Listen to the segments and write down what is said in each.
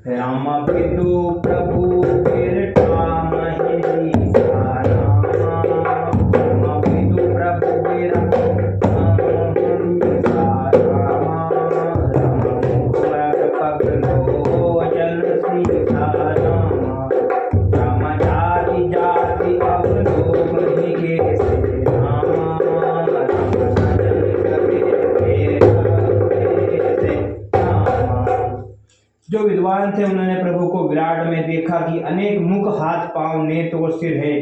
राम पितु प्रभु बिरठाम सीता राम पितु प्रभु बिरठाम सीता राम पगलो जल सीता राम जाति जाति अवलोक के जो विद्वान थे उन्होंने प्रभु को विराट में देखा कि अनेक मुख हाथ पांव नेत्र और सिर है।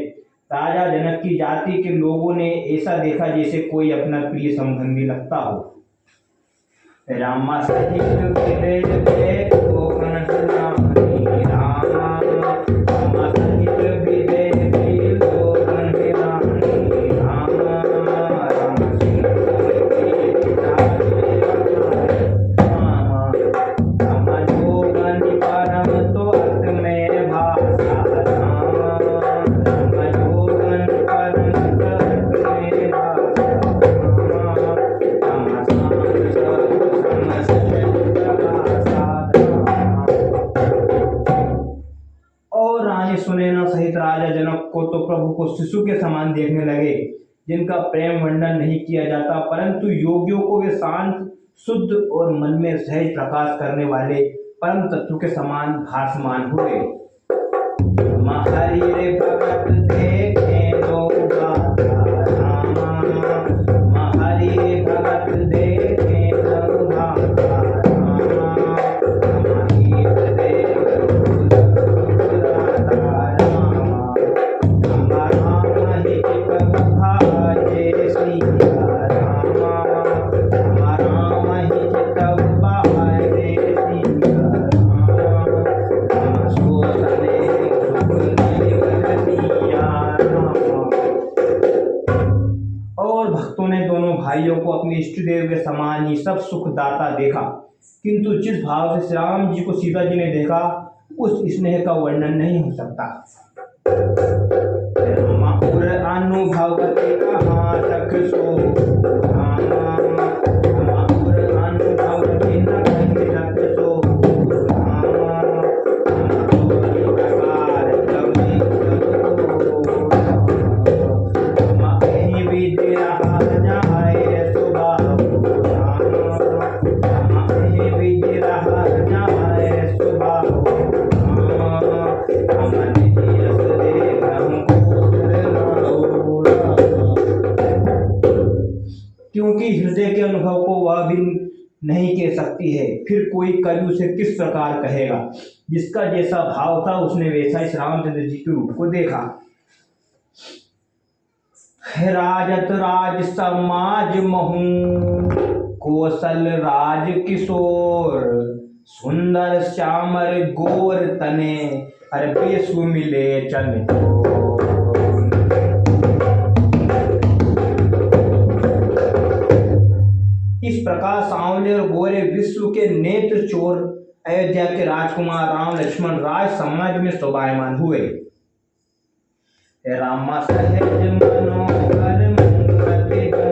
राजा जनक की जाति के लोगों ने ऐसा देखा जैसे कोई अपना प्रिय संबंधी लगता हो। रामा सहित विदेश देखो कनकरानी रामा रामा सहित विदेश देखो कनकरानी रामा राम सिंह सुनैना सहित राजा जनक को तो प्रभु को शिशु के समान देखने लगे, जिनका प्रेम वर्णन नहीं किया जाता, परंतु योगियों को वे शांत शुद्ध और मन में सहज प्रकाश करने वाले परम तत्व के समान भासमान हुए। हरि रे भगत देखे लोग हरि रे भगत देखे लोग भाइयों को अपने इष्ट देव के समान ही सब सुखदाता देखा, किंतु जिस भाव से श्री राम जी को सीता जी ने देखा उस स्नेह का वर्णन नहीं हो सकता। अनुभव कहाँ तक सो क्योंकि हृदय के अनुभव को वह भी नहीं कह सकती है, फिर कोई कवि उसे किस प्रकार कहेगा। जिसका जैसा भाव था उसने वैसा ही रामचंद्र जी के रूप को देखा। राजत राज समाज महू कौशल राज किशोर सुंदर श्यामर गोर तने अरे बेसु मिले चन तो। इस प्रकार सांवले और गोरे विश्व के नेत्र चोर अयोध्या के राजकुमार राम लक्ष्मण राज समाज में शोभायमान हुए। रामा सहज मनोहर मूर्ति गो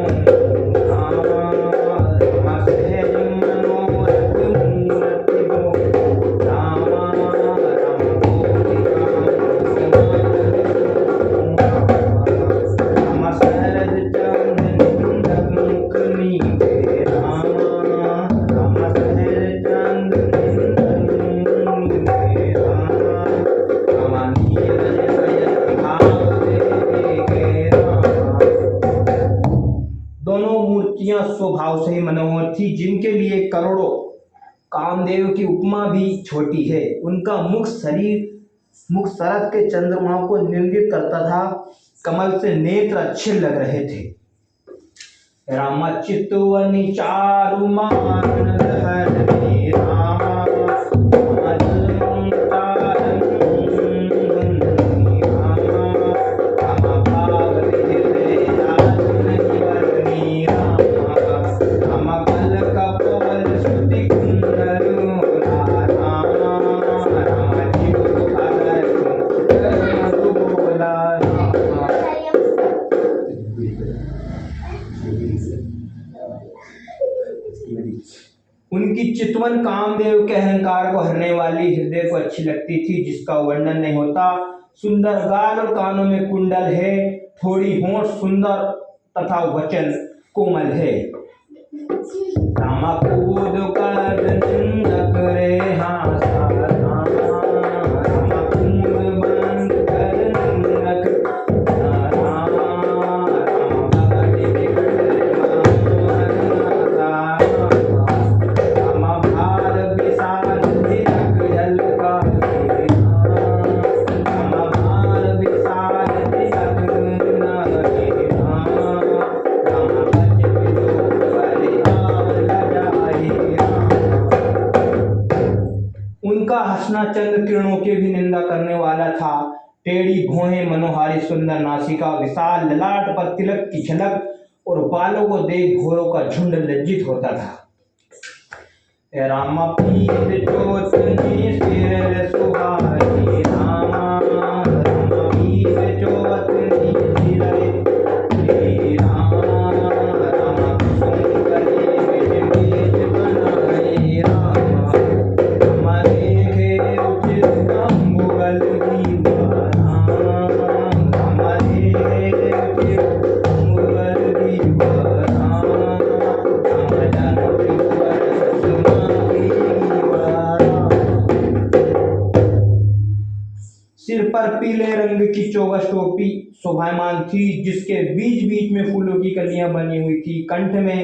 रामा सहज मनोहर मूर्ति गो रामा राम सहज चंद मुखनी स्वभाव से ही मनोहर थी, जिनके लिए करोड़ों कामदेव की उपमा भी छोटी है। उनका मुख शरद के चंद्रमा को निर्मित करता था। कमल से नेत्र अच्छे लग रहे थे। रामा चितवनी चारु मान धरनी रामा उनकी चितवन कामदेव के अहंकार को हरने वाली, हृदय को अच्छी लगती थी, जिसका वर्णन नहीं होता। सुंदर गाल और कानों में कुंडल है, थोड़ी होंठ सुंदर तथा वचन कोमल है। रामा कूद कर निंदक रे हासा, रामा कूद बंद कर निंदक, रामा भार विशाल तिलक झलका, रामा भार विशाल तिलक नगे, रामा बच बिलो बलिहार लजाए। उनका हंसना चंद्र किरणों की भी निंदा करने वाला था। टेढ़ी भौहें, मनोहारी सुंदर नासिका, विशाल ललाट पर तिलक की झलक और बालों को देख भौरों का झुंड लज्जित होता था। ए रामा पीत चोतनी सिर सुहाई, रामा रामा पीत चोतनी सिर, श्री रामा रामा कुसुम कली बिज बीज बनाए, रामा रामा देखे उचित अम्बुगल दीवाना, रामा देखे उचित अम्बुगल दीवाना, रामा जन त्रिभुवन सुमाई दीवाना। सिर पर पीले रंग की चौगस टोपी शोभायमान थी, जिसके बीच बीच में फूलों की कलियां बनी हुई थी। कंठ में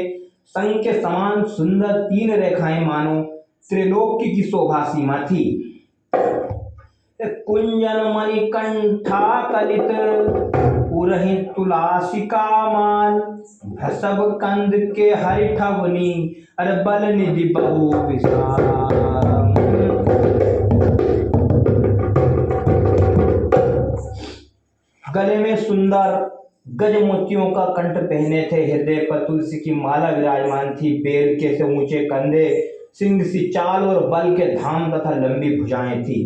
शंख के समान सुंदर 3 रेखाएं मानो त्रिलोकी की शोभा सीमा थी। कुंजन मणिकंठा कलित उरहि तुलासिका माल, भसब कंद के हरिठवनी, अरे बल निधि बहु विशाल। गले में सुंदर गज मोतियों का कंठ पहने थे, हृदय पर तुलसी की माला विराजमान थी। बेल के से ऊंचे कंधे, सिंह सी चाल और बल के धाम तथा लंबी भुजाएं थी।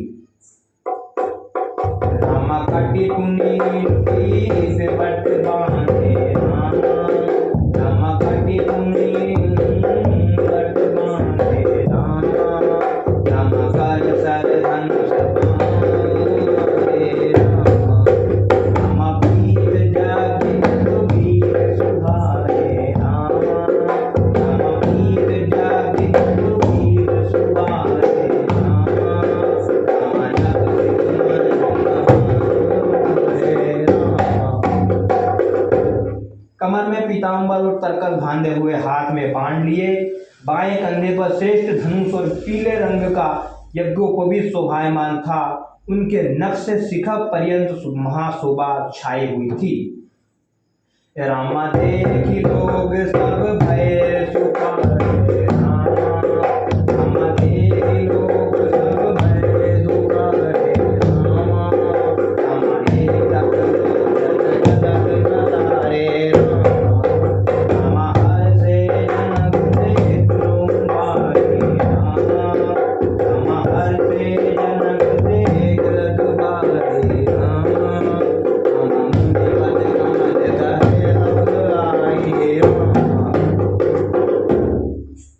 रामा कटी कुनी बट बांधे, रामा कटी कुनी बट बांधे, रामा कर सर धनुष बांधे, रामा वीर जागिंद वीर सुधारे, रामा वीर जागिंद वीर सुधारे, रामा जग कमर में पीतांबर और तरकल बांधे हुए, हाथ में बाण लिए, बाएं कंधे पर श्रेष्ठ धनुष और पीले रंग का यज्ञोपवीत शोभायमान था। उनके नख से शिखा पर्यंत महाशोभा छाई हुई थी। रामा देखी लोग सब भय सुखाए, रामा देखी लोग सब भय सुखाए, रामा रामा एक जगत नतारे, रामा हर से जनक देख लुभाए, रामा हर से जनक देख रघुबाई, रामा मंदिवत कमल करे अब आए,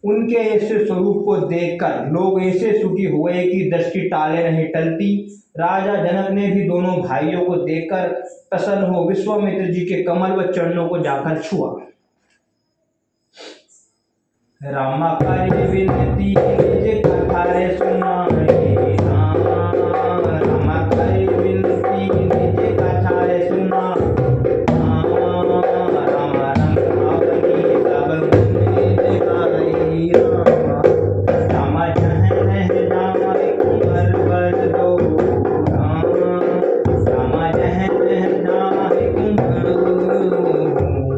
उनके ऐसे स्वरूप को देखकर लोग ऐसे सुखी हुए कि दृष्टि टाले नहीं टलती। राजा जनक ने भी दोनों भाइयों को देखकर प्रसन्न हो विश्वामित्र जी के कमल व चरणों को जाकर छुआ। रामा करी विनती निज कथा रे सुनाए, रामा करी विनती निज कथा रे सुनाए, रामा रंग अवनी सब गुण दिखाई, रामा जहन जाय कुंवर वर दो, रामा जहन जाय कुंवर दो,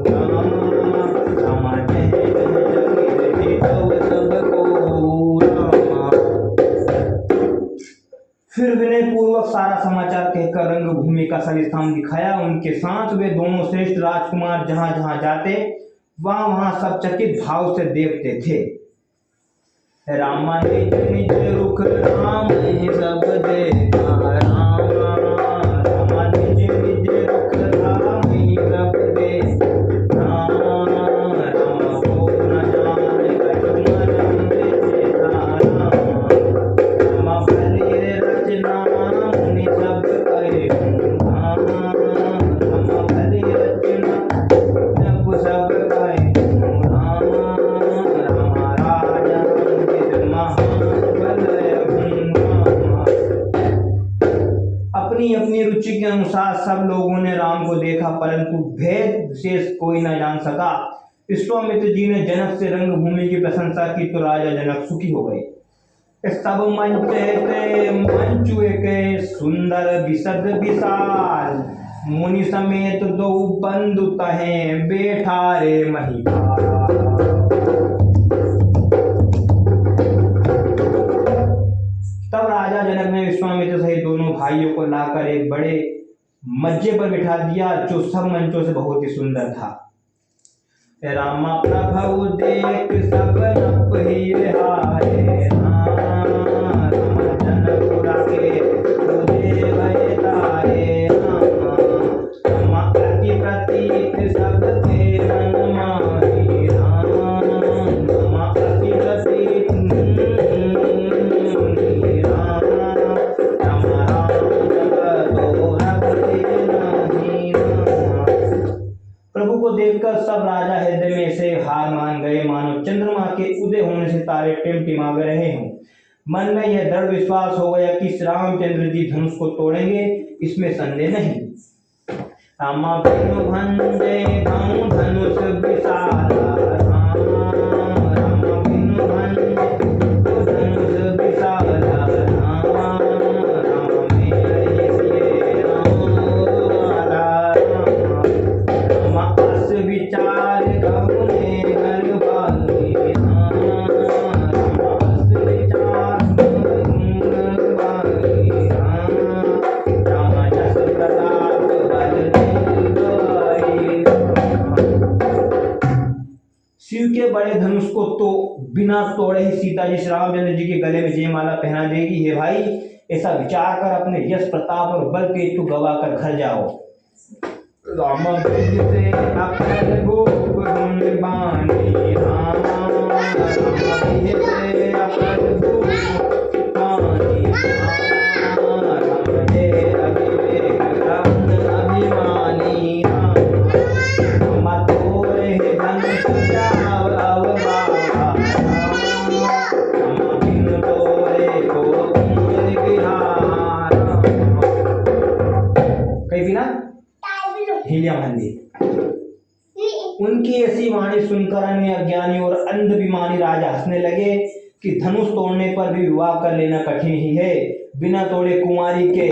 रामा फिर विनय पूर्वक सारा समाचार कहकर रंगभूमि का सभी स्थान दिखाया। उनके साथ वे दोनों श्रेष्ठ राजकुमार जहां जहां जाते वहां वहां सब चकित भाव से देखते थे। रामा निज निज रुख राम ही सब देखा, रामा निज निज रुख राम ही सब देखा, रामा को न जाने कछु मरम के अनुसार सब लोगों ने राम को देखा, परंतु भेद शेष कोई न जान सका। विश्वामित्र जी ने जनक से रंगभूमि की प्रशंसा की तो राजा जनक सुखी हो गए। सब मंच ते मंचु के सुंदर विशद विशाल, मुनि समेत दो बंधु तहे बैठा रे महिपाल। तब राजा जनक ने विश्वामित्र सहित दोनों भाइयों को लाकर एक बड़े मज्जे पर बिठा दिया, जो सब मंचों से बहुत ही सुंदर था। रामा प्रभु देख सब नप ही हारे, राम जनक राखे तुझे भय तारे, रामा अति प्रतीक सब थे मन माही, रामा अति प्रतीक प्रभु को देखकर सब राजा हृदय में से हार मान गए, मानो चंद्रमा के उदय होने से तारे टिमटिमा रहे हों। मन में यह दृढ़ विश्वास हो गया कि श्री रामचंद्र जी धनुष को तोड़ेंगे, इसमें संदेह नहीं। रामा बिनु भंजे भाऊ धनुष विशाला, रामा बिनु भंजे धनुष विशाला, विचार गहुने घर बाली, विचार जस प्रताप बल शिव के बड़े धनुष को तो बिना तोड़े ही सीता जी श्री रामचंद्र जी के गले में जयमाला पहना देगी। हे भाई, ऐसा विचार कर अपने यश प्रताप और बल के तू गवा कर घर जाओ। राम से अपर गोप गुण बानी, राम से अपर गोप बानी, राम जय अभिवेक राम अभिमानी, राम तोरे धन सुजाव अवबावा, राम बिन तोरे को तुम गिहार। कहीं भी ना हिलिया मंदिर। उनकी ऐसी वाणी सुनकर अन्य अज्ञानी और अंधभिमानी राजा हंसने लगे कि धनुष तोड़ने पर भी विवाह कर लेना कठिन ही है, बिना तोड़े कुमारी के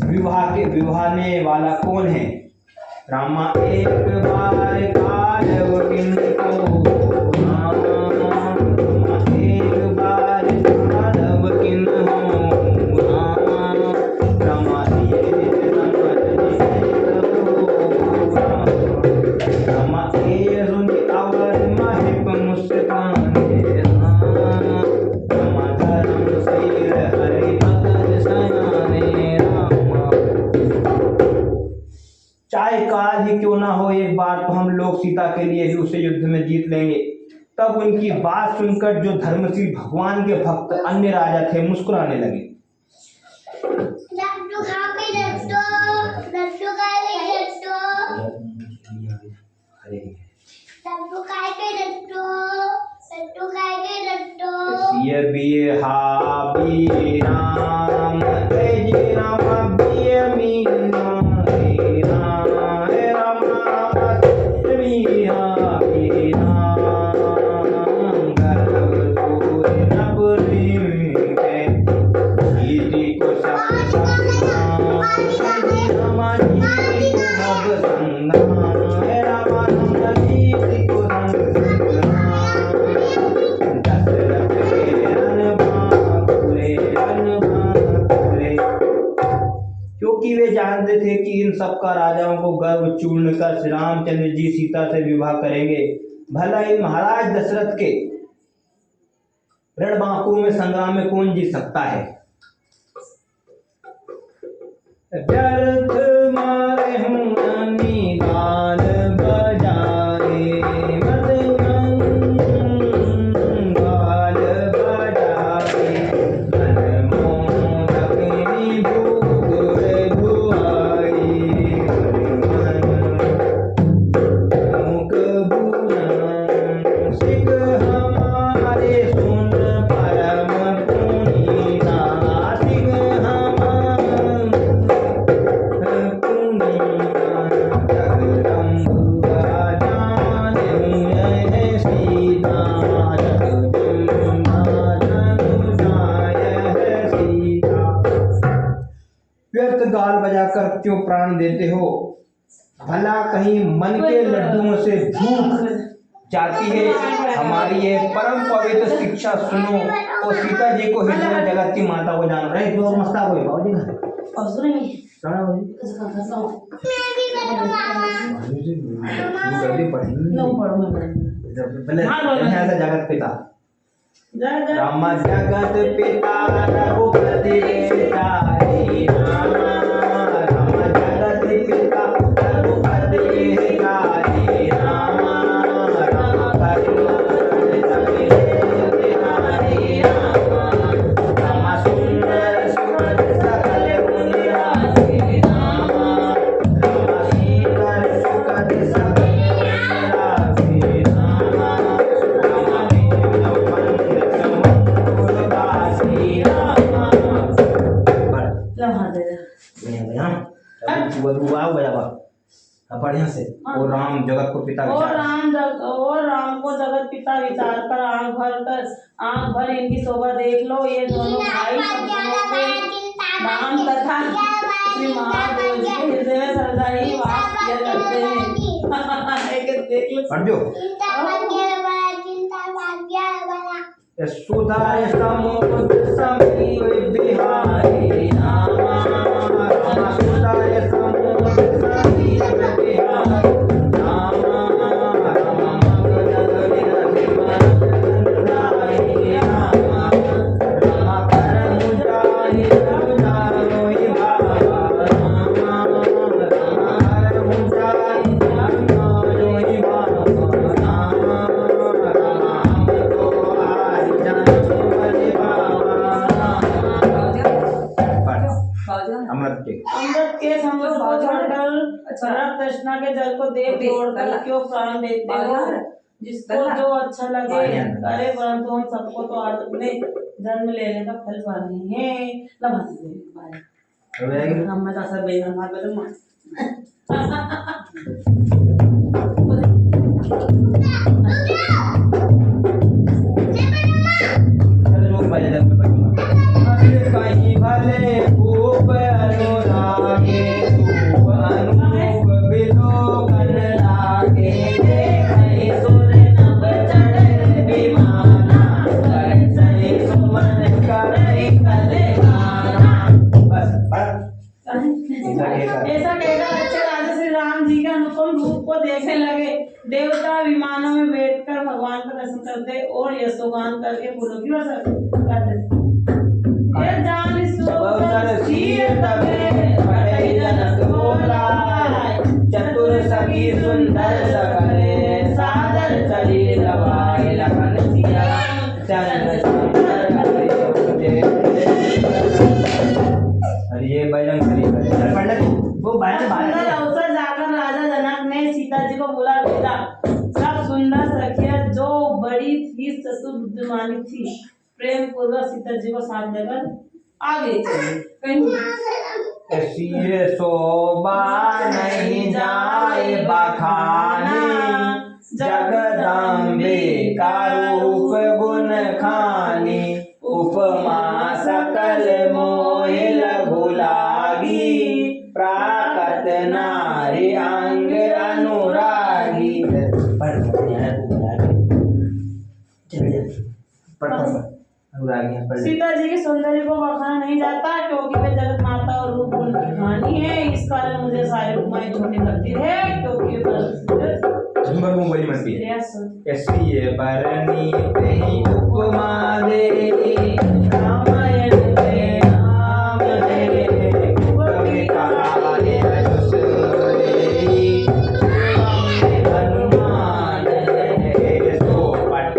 विवाहने वाला कौन है। रामा एक बार काल किनको, एक बार काल किन्हो, रामा चाहे काल ही क्यों ना हो, एक बार तो हम लोग सीता के लिए ही उसे युद्ध में जीत लेंगे। तब उनकी बात सुनकर जो धर्मशील भगवान के भक्त अन्य राजा थे मुस्कुराने लगे। राम जय राम मीना क्योंकि वे जानते थे कि इन सबका राजाओं को गर्व चूर्ण कर श्री रामचंद्र जी सीता से विवाह करेंगे। भला ही महाराज दशरथ के रणबांकुर में संग्राम में कौन जीत सकता है। व्यर्थ मारे हूँ गान बजाए, तक क्यों प्राण देते हो? भला कहीं मन के लड्डुओं से भूख जाती है? हमारी ये परम पवित्र शिक्षा सुनो और सीता जी को हृदय जगत की माता को जान रहे जो मस्ता हो बाबू जी जगत पिता राम जगत पिता रघुपति हरि राम जगत पिता रघुपति हरि राम बढ़िया से और राम जगत को पिता और राम को जगत पिता विचार कर आंख भर इनकी शोभा देख लो। ये दोनों भाई संतों के नाम तथा श्री महादेव जी के हृदय में सदा ही वास किया करते हैं। देख लो सुधाय समुद्र समीप बिहारी राम सुधाय समुद्र समीप बिहारी राम अमृत के समुद्र को छोड़कर शराब तृष्णा के जल को देख छोड़कर क्यों प्राण देते हो? जिसको जो अच्छा लगे करे, परंतु हम सबको तो आज अपने जन्म लेने का फल पा रहे हैं। हम तो सब बेना कहीं भले खूब अनुरागे तू अनुभव विलोकन लागे कहीं सुर नभ चढ़ विमाना सही सुमन करे कलेगाना। बस ऐसा कहकर अच्छे राजा श्री राम जी के अनुपम रूप को देखने लगे। देवता विमानों में बैठकर भगवान का दर्शन करते और यशोगान करके फूलों की वर्षा करते। चतुर सखी सुंदर सकले सादर चली रवाई लखन सिया चंद्र ये बजरंग वो अवसर जाकर राजा जनक ने सीता जी को बोला, बेटा सब सुंदर सखिया जो बड़ी थी चतुर बुद्धिमानी थी प्रेम पूर्वक सीता जी को साथ लेकर आगे चले। शोभा नहीं जाए बखाने जगदम्बे का रूप गुण खानी उपमा सकल मोहि लघु लागी प्राकट नारी अंग अनुरागी। सीता जी के सौंदर्य को बखाना नहीं जाता क्योंकि वे जगत माता और रूप गुण की कहानी है। इस कारण मुझे सारी उपमाएं छोटी लगती है क्योंकि कैसी बरनी तेरी उपमा दे रामायण में नाम है कविता हनुमान है तो पट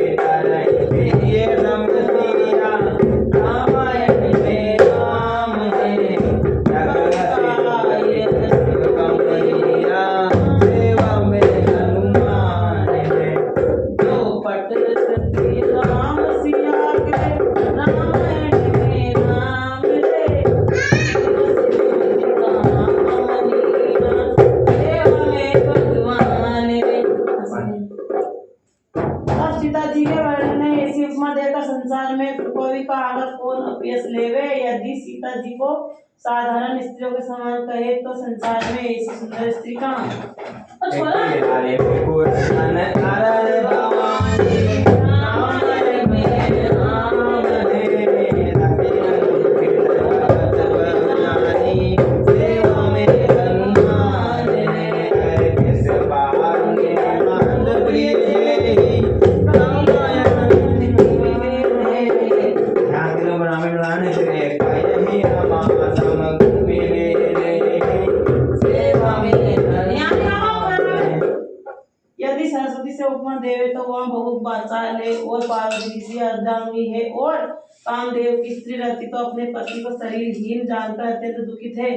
ये रामायण में नाम है सेवा में हनुमान है तो पट उपमा देकर संसार में कवि का अगर कौन अपयश लेवे। यदि सीता जी को साधारण स्त्रियों के समान कहे तो संसार में ऐसी सुंदर स्त्री कहाँ। और छोड़ा यदि सरस्वती से उपमा देवे तो वह बहुत बाचाल है और पार्वती सी अर्धांगी है और कामदेव की स्त्री रहती तो अपने पति को शरीरहीन जानकर अत्यंत दुखित है।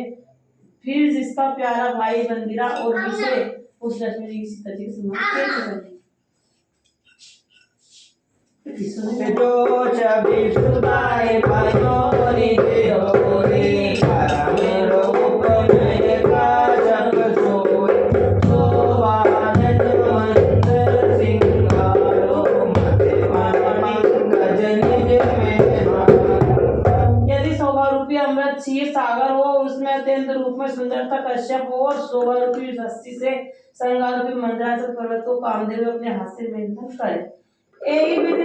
फिर जिसका प्यारा भाई बंदिरा और विषय उस लक्ष्मी जी की सीता जी के समान जो छवि सुधाए भाइयों रे रे परम रूप में का जग सोए शोभानंद मंदिर सिंगारो मते पंकज निज में। यदि शोभा रूपी अमृत क्षीर सागर हो उसमें अत्यंत रूप में सुंदरता कश्यप हो और शोभा रूपी हस्ती से श्रृंगार रूपी मंदराचल पर्वत को कामदेव अपने हाथ से मंथन करे। एई विधि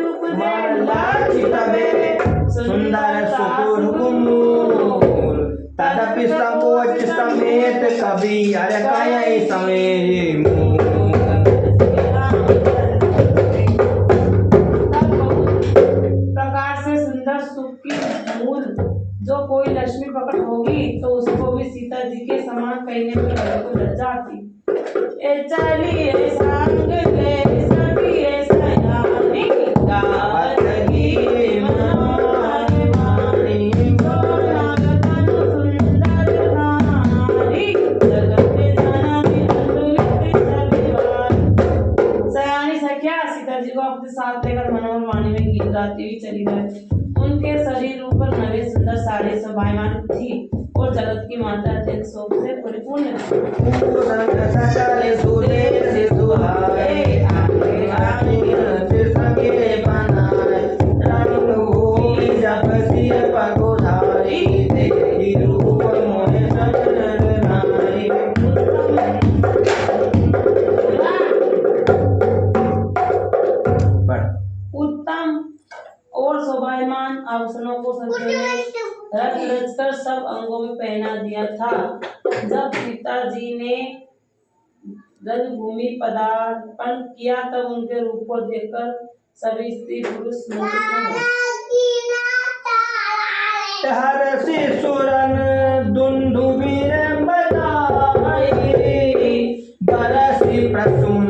सुंदर सुकुर कुमूल तदपि संकोच समेत कभी अरे काया समेत प्रकार से सुंदर सुख की मूल जो कोई लक्ष्मी प्रकट होगी तो उसको भी सीता जी के समान कहने में हृदय को लज्जा आती। ए चलिए संग ले सखी सयानी गावत की मनमानी मानी नागतन सुंदर नारी जगत जननी अंदुलित सविवार। सयानी सखिया सीता जी को अपने साथ लेकर मनोहर वाणी में गीत गाती हुई चली गई। उनके शरीर ऊपर नवे सुंदर साड़ी शोभायमान थी और जगत की माता अत्यंत शोक से परिपूर्ण उत्तम और शोभायमान आभूषणों को सखियों ने रच रचकर सब अंगों में पहना दिया था। जब सीता जी ने रंगभूमि पदार्पण किया तब उनके रूप को देखकर सभी स्त्री पुरुष मोहित हर्षि सुरन दुंदुबीर बजाए बरसी प्रसून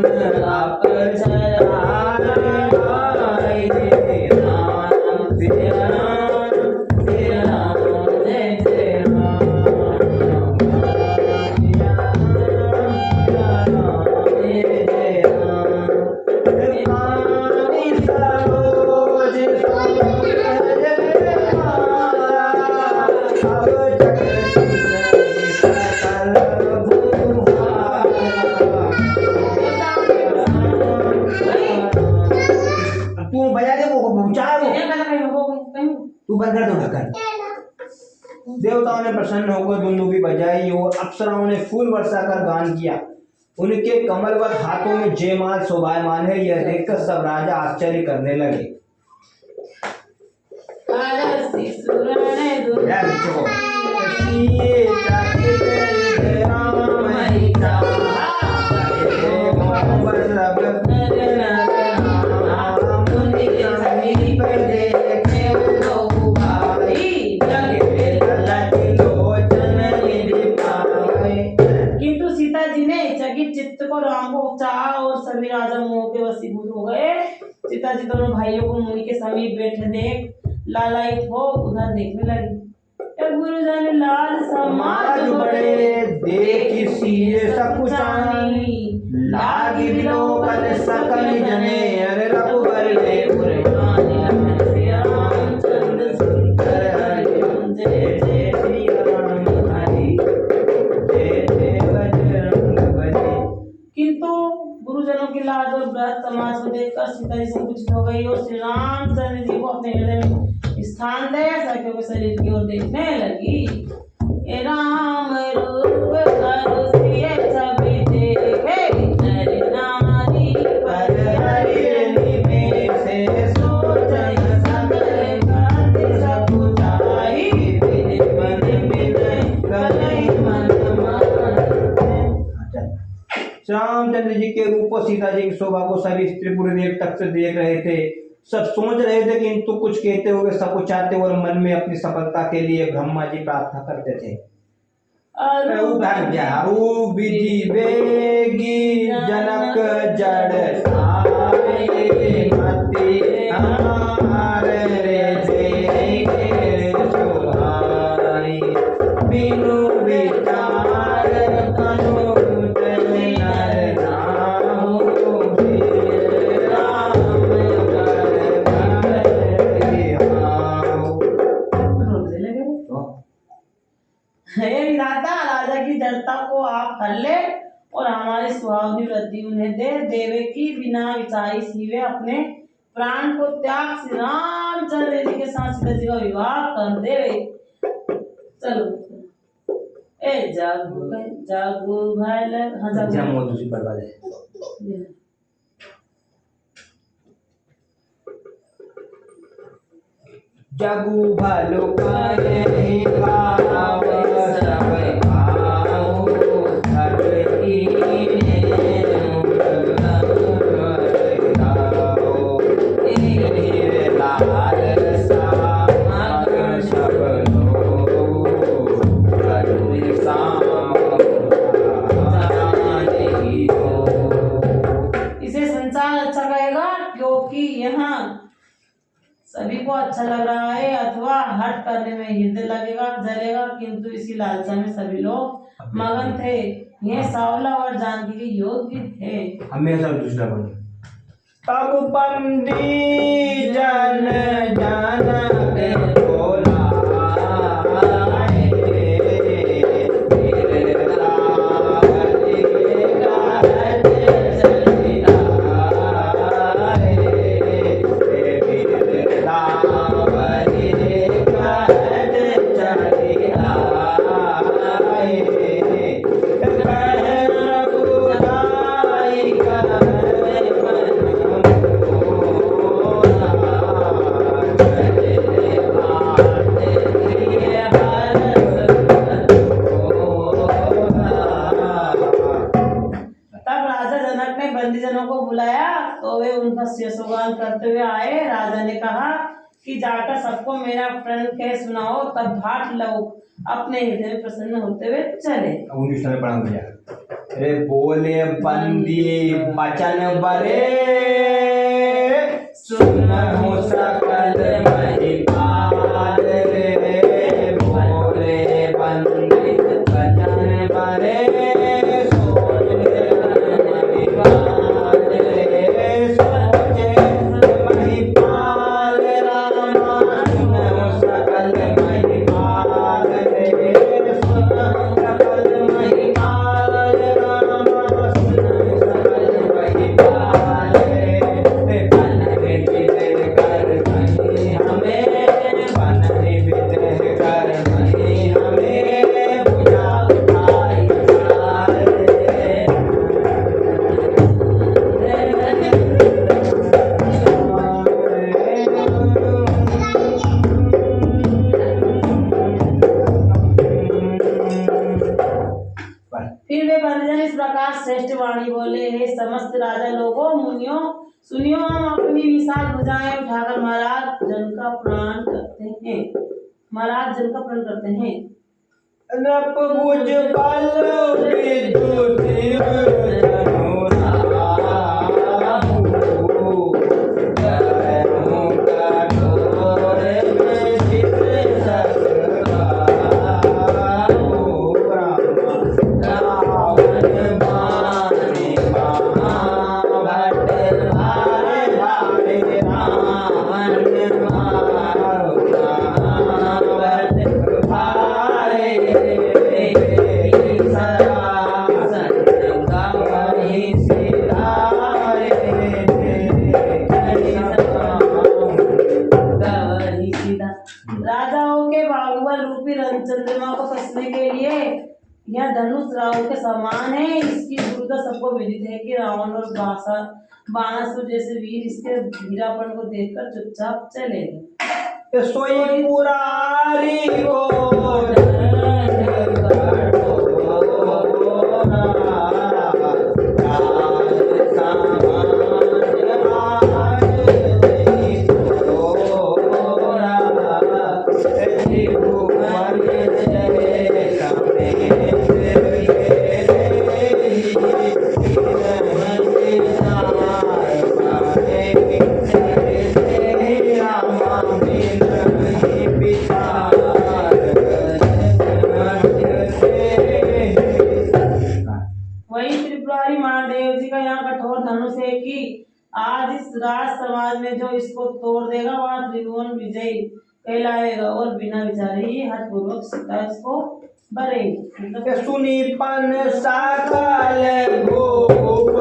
देवताओं ने प्रसन्न होकर दुंदुभी बजाई और अप्सराओं ने फूल वर्षा कर गान किया। उनके कमलवत हाथों में जयमाल शोभायमान है। यह देखकर सब राजा आश्चर्य करने लगे। सभी राजा मोह के वशीभूत हो गए। सीता जी दोनों भाइयों को मुनि के समीप बैठे देख लालायित हो उधर देखने लगी। गुरुजन लाल समाज बड़े देखी सीए सकुचानी लागी विलोकन सकल जने अरे रघुबर ले पुरमानी श्री रामचंद्र सुंदर हरि जय जय श्री राम हरि जय जय बजरंग बली। किंतु गुरुजनों की लाज और व्रत समाज को देखकर सीता जी संकुचित हो गई और श्री राम रामचंद्र जी को अपने हृदय में स्थान दे सखियों के शरीर की ओर देखने लगी। ये राम रूप धरुषिए छवि देखे नर नारी पर हरि निमेषे सोचहि सकल गति सकुचाई बिन बिन बिन कलहि मन रामचंद्र जी के रूप और सीता जी की शोभा को सभी त्रिपुर देव तक से देख रहे थे। सब सोच रहे थे कि तू कुछ कहते हुए सब कुछ चाहते और मन में अपनी सफलता के लिए ब्रह्मा जी प्रार्थना करते थे। अरु विधि वेगी जनक जड़ आए मति हार रे जे सुहाई बिनु विचार अनुत नर नाम हे विधाता, राजा की जड़ता को आप हर ले और हमारी सुहावनी वृद्धि उन्हें दे। देवे की बिना विचारी सीवे अपने प्राण को त्याग श्री रामचंद्र जी के साथ सीता जी का विवाह कर देवे। चलो ए जागू जागू भैल हाँ जागू दूसरी बर्बाद है। जगु भलो करे भाव सब भाव धरती ने लाल सागर सब इसे संसार अच्छा कहेगा क्योंकि यहाँ सभी को अच्छा लग रहा है, अथवा हट करने में हृदय लगेगा जलेगा, किंतु इसी लालसा में सभी लोग मगन थे। यह सावला और जानकी के योग्य थे। हमेशा दूसरा बने तब बंदी जन जन बोला यशोगान करते हुए आए। राजा ने कहा कि जाकर सबको मेरा प्रण कह सुनाओ, तब भाट लोग अपने हृदय में प्रसन्न होते हुए चले। अरे बोले बंदी बचन बरे सुनहु सकल महिपाल रे बोले बंदी बचन बरे श्रेष्ठ वाणी बोले, हे समस्त राजा लोगों मुनियों सुनियो, हम अपनी विशाल भुजाएं उठाकर महाराज जन का प्राण करते हैं। महाराज जन का प्राण करते हैं। नप भुज बल विदुत राजाओं के बाहुबल रूपी चंद्रमा को कसने के लिए यह धनुष राहु के समान है। इसकी गुरुता सबको विदित है कि रावण और बाणासुर जैसे वीर इसके धीरापन को देखकर चुपचाप चले गए। सोई पुरारी को आज इस राज समाज में जो इसको तोड़ देगा वह त्रिभुवन विजयी कहलाएगा और बिना विचारे ही हठपूर्वक सीता इसको भरेगी। सुनी पन सकल भूप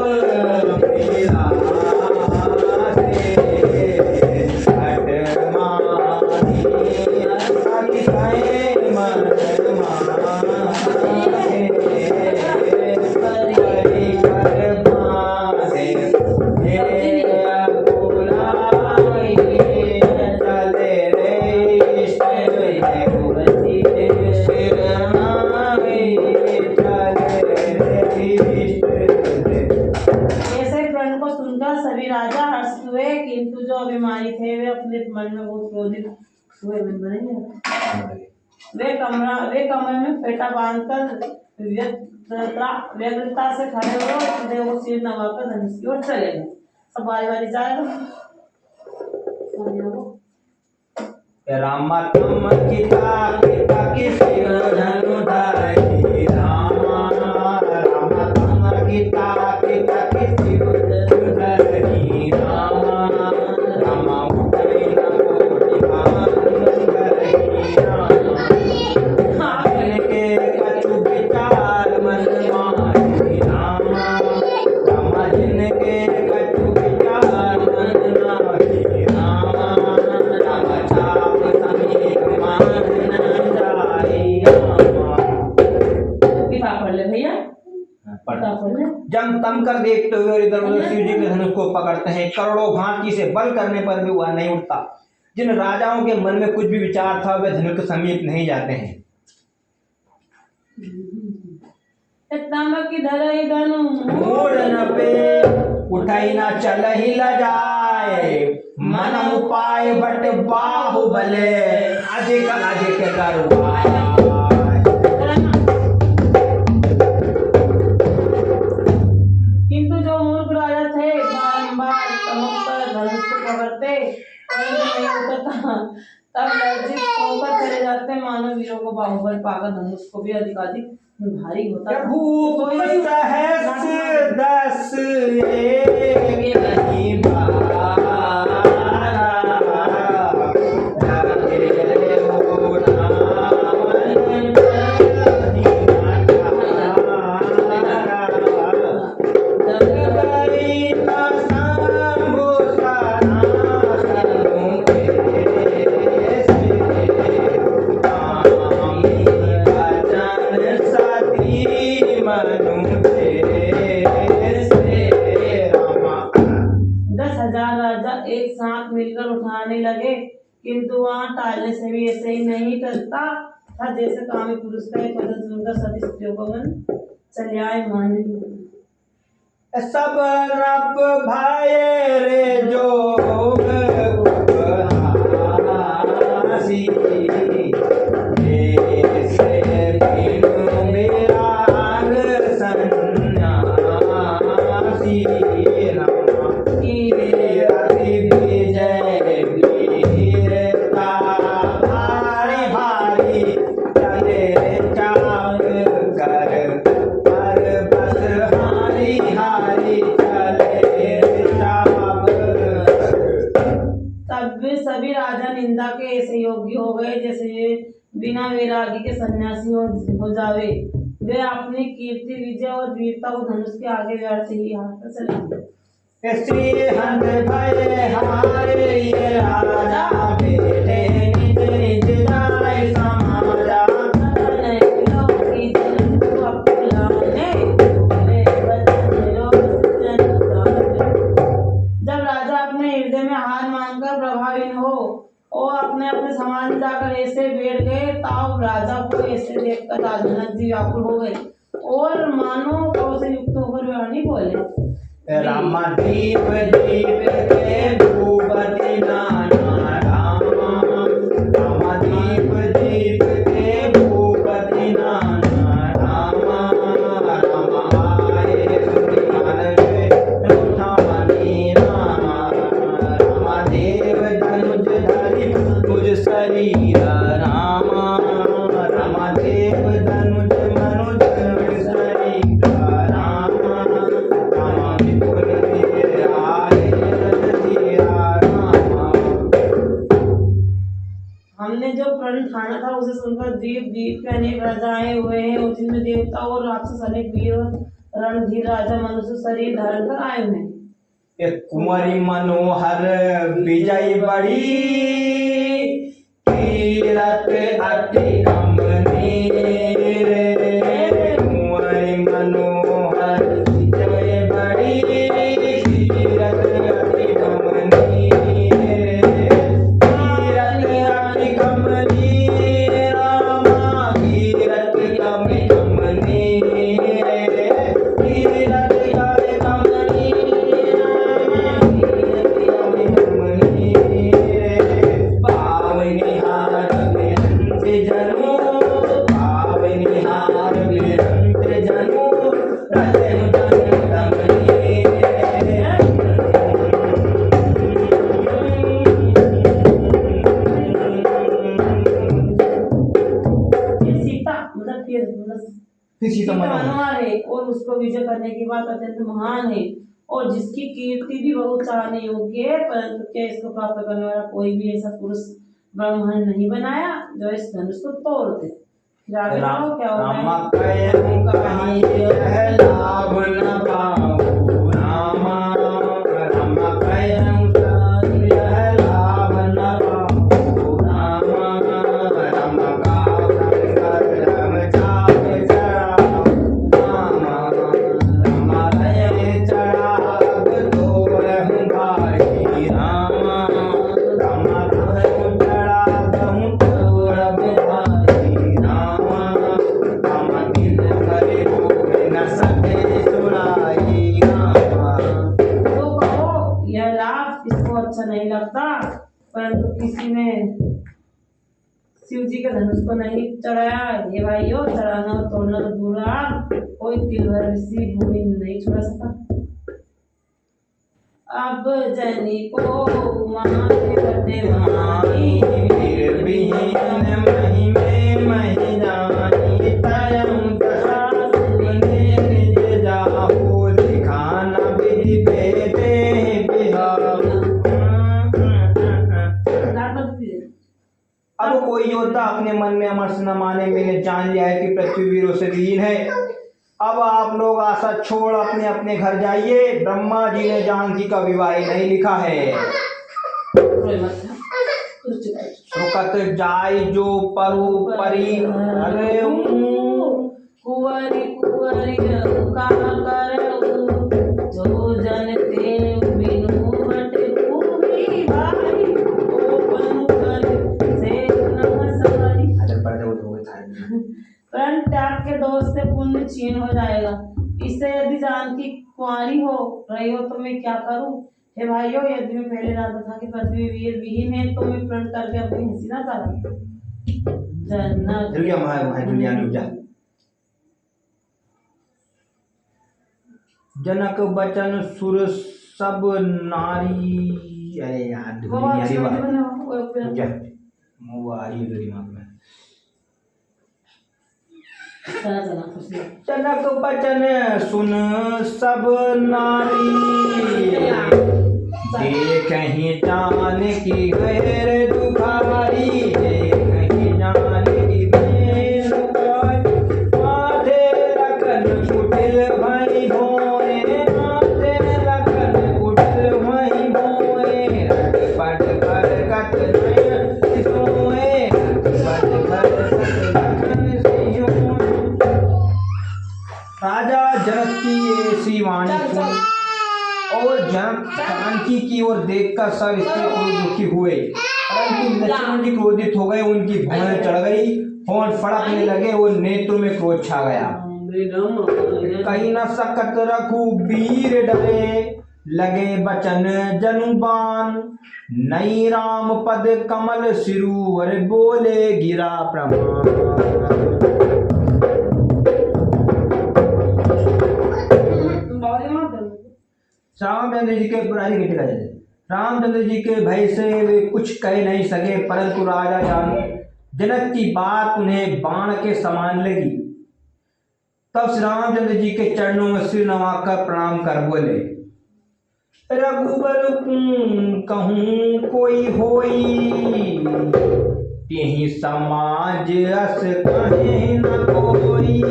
मेरा सभी राजा हर्ष हुए, किंतु जो अभिमानी थे वे अपने मन में बहुत क्रोधित हुए। वे कमर में फेटा बांधकर व्यग्रता से खड़े हुए और देव को सिर नवाकर धनुष की ओर चले गए। सब बारी बारी जाएगा। रामा तम किता की सिर धनु धरि रामा रामा तम किता की सिर धनु धरि रामा रामा उठै न कोटि धरि रामा के कछु विचार मन माहि रामा रामा जिनके कछु विचार मन माहि रामा रामा छाप समीप मान न जाई रामा। पढ़ ले भैया, जब तम कर देखते हुए इधर उधर शिव जी के धनुष को पकड़ते हैं। करोड़ों भांति से बल करने पर भी वह नहीं उठता। जिन राजाओं के मन में कुछ भी विचार था वे धनुष के समीप नहीं जाते हैं। की धरई धनु मूड न पे उठाई ना चल ही ल जाए मन उपाय बट बाहुबले अधिक अधिक करवाए। किंतु जो मूर्ख राजा थे बारंबार चमककर धनुष को पकड़ते नहीं उतरता, तब लज्जित होकर चले जाते। मानव वीरों को बाहुबल पाकर धनुष को भी अधिकाधिक भारी होता। भूप सहस्र दस एक नहीं एक साथ मिलकर उठाने लगे, किंतु वहां टालने से भी ऐसे ही नहीं करता था जैसे कामी पुरुष का एक वचन सुनकर सभी स्त्रियों को मन चले आए। माने सब रब भाई रे जोग सभी राजा निंदा के ऐसे योग्य हो गए जैसे ये बिना वैरागी के सन्यासी हो जावे। वे अपनी कीर्ति विजय और वीरता को धनुष के आगे व्यर्थ ही हाथ चले गए। श्री हंस भय हमारे ये राजा बेटे निज निज और अपने अपने सामान में जाकर ऐसे बैठ गए। तब राजा को ऐसे देखकर राजा जनक जी व्याकुल हो गए और मानो क्रोध से युक्त होकर वाणी बोले, रामादीप दीप के भूपति नाना रामा, रामादीप दीप के भूपति नाना रामा, रामाए सुनिहार के रूठामणि रामा, रामादेव धनुज धरि मुझ शरीर रामा, रामादेव धनुज मनुज शरीर रामा, रामा विपुल वीर आए रघुवीरा रामा। हमने जो प्रण ठाना था उसे सुनकर द्वीप द्वीप के अनेक राजाएं हुए हैं और जिनमें देवता और राक्षस अनेक वीर और रणधीर राजा मनुष्य शरीर धारण कर आए हुए हैं। एक कुंवरी मनोहर विजय बड़ी कीरत अति कमनीर, कुंवरी मनोहर विजय बड़ी कीरत अति कमनीर, कीरत अति कमनीर रामा, कीरत अति कमनीर, कीरत अति कमनीर पावनिहार विरंत जनु, पावनिहार विरंत जनु, रतन जन दमनीर। ये सीता मतलब सीता मनोहर है और उसको विजय करने की बात अत्यंत महान है और जिसकी कीर्ति भी बहुत चाहने योग्य है, परंतु क्या इसको प्राप्त करने वाला कोई भी ऐसा पुरुष ब्राह्मण नहीं बनाया जो इस धनुष को तोड़ दे। फिर आगे जाओ क्या होता रामा है। कहीं कहीं यह लाभ न पाऊं रामा, रामा कहीं कहीं यह लाभ न पाऊं रामा, रामा का करम चाप चढ़ाओ रामा, रामा कहीं चढ़ाव तोरहु भाई रामा, रामा कहीं चढ़ावहु तोरहु भाई रामा, रामा दिल करे होए न सके सुनाई रामा। तो कहो यह लाभ किसको अच्छा नहीं लगता, परंतु किसी ने शिव जी के धनुष को नहीं चढ़ाया। ये भाइयों, चढ़ाना और तोड़ना तो दूर रहा, कोई तिल भर सी भूमि नहीं छुड़ा सका। अब जनी को माथे बदे मानी, वीर विहीन महिमे महि जानी, तरम दशा सुने निज जाहु, दिखाना विधि भेदे बिहाऊ। अब कोई योद्धा अपने मन में अमरस न माने, मैंने जान लिया है कि पृथ्वी वीरों से विहीन है। अब आप लोग आशा छोड़ अपने अपने घर जाइए, ब्रह्मा जी ने जानकी का विवाह नहीं लिखा है। सुकत जाय जो परु परी, अरे कुंवरी कुंवरी का करऊ, जो जन ते बिनु बट भूमि भाई, ओ बनु कर से न सवारी। प्रण त्याग के दोष से पुण्य क्षीण हो जाएगा। इससे यदि जानकी कुंवारी हो रही हो तो मैं क्या करूं। हे भाइयों, यदि मैं पहले जानता था कि पृथ्वी वीर विहीन है तो मैं प्रण करके अपनी हंसी ना करता। जनक बचन सुर सब नारी, अरे यार दिमाग में। जनक बचन सुन सब नारी, देखहि जानकी गैर दुखारी, देखहि जानकी गैर दुखारी, माथे लखन कुटिल भई भोए, माथे लखन कुटिल भई भोए, रटपट बरगत नयन सोए, रटपट बरगत नयन सोए। राजा जनक की ऐसी वाणी सुन और जनक जानकी की ओर देखकर सब स्त्री पुरुष दुखी हुए। परंतु लक्ष्मण जी क्रोधित हो गए, उनकी भौहें चढ़ गई, होंठ फड़कने लगे, वो नेत्रों में क्रोध छा गया। कहीं न सकत रघुबीर डरे, लगे बचन जनुबान, नई राम पद कमल सिरुवर, बोले गिरा प्रमाण। रामचंद्र जी के रामचंद्र जी के भय से वे कुछ कह नहीं सके, परंतु राजा जनक की बात उन्हें बाण के समान लगी। तब श्री रामचंद्र जी के चरणों में सिर नवाकर प्रणाम कर बोले, रघुबर कहूँ कोई होई, तेहि समाज अस कहे न कोई,